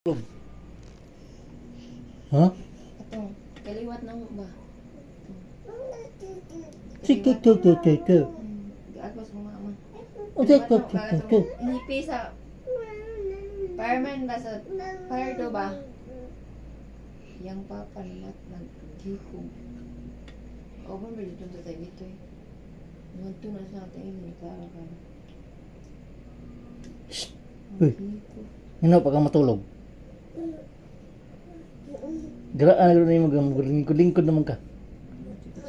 Ha? Ito, kaliwat ng ba? Sige, Agos mo mama. sige. Nipi sa fireman ba sa fire do ba? Yang papa namat naghikog. O ba ba dito tayo dito eh. Nganto na sa atin ni Clara ka. Uy. Ano pa ka matulog? Garaan na rin mag-lingkod naman ka.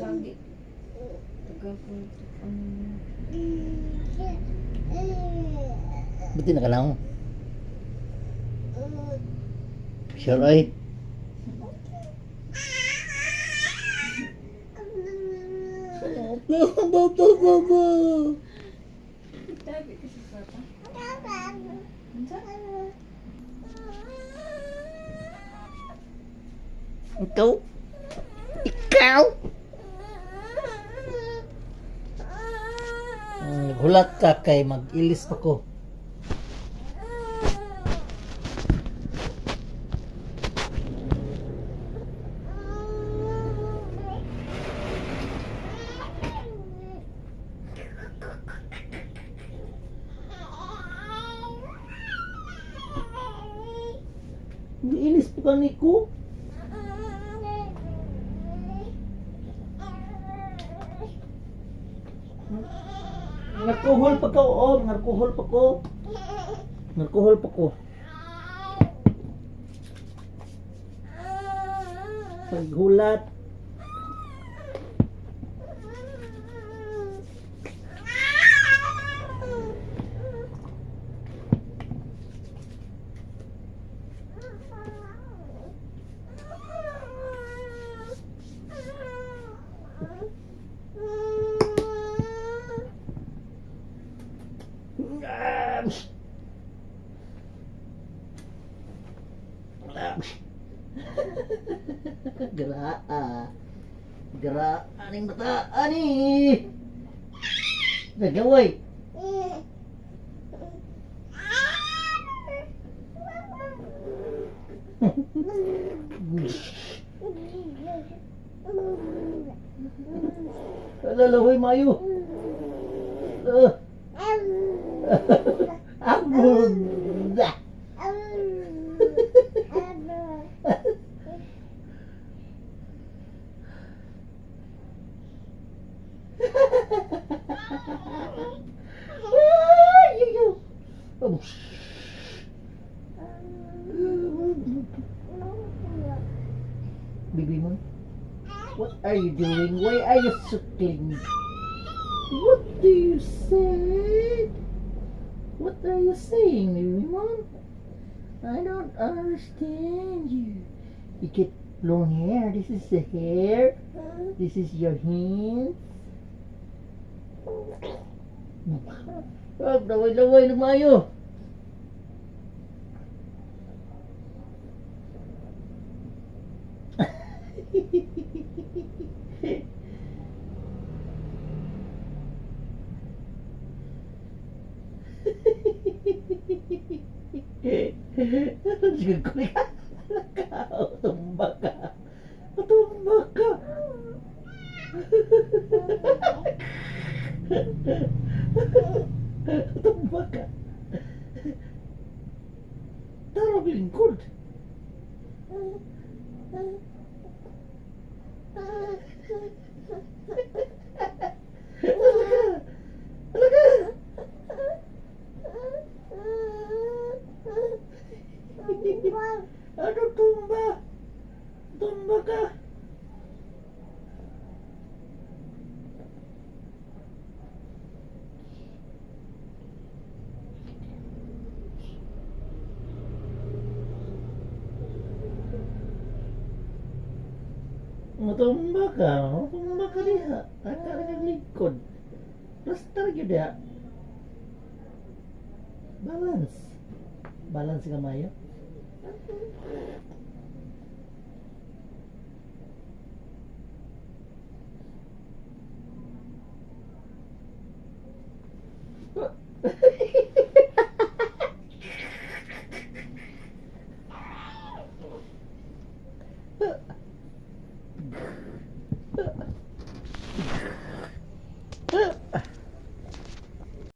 Sagi. Tagal ko. Ba't di nakalango? Sure ay. Baba. Tabi kasi sa papa. Ikaw? Ikaw? Hulat ka kay mag-ilis pa ko. Mag-ilis pa ka ni ko. Nagkuhol pa ko, nagkuhol pa ko. Nagkuhol pa ko. Paghulat. Geraan yang bataan nih. Gagaway. Lalahoy mayo. Abur. Baby Moon, what are you doing? Why are you suckling? What do you say? What are you saying, Baby Moon? I don't understand you. You get long hair. This is the hair. This is your hands. Laway lumayo. Tumba ka. Tumba ka. Tumba ka. Tarog lingkod. Ano tumba? Tumba ka. Matumba ka. Matumba ka diha. Taka ka likod. Plaster yun diha. Balance. Balance ka mayo.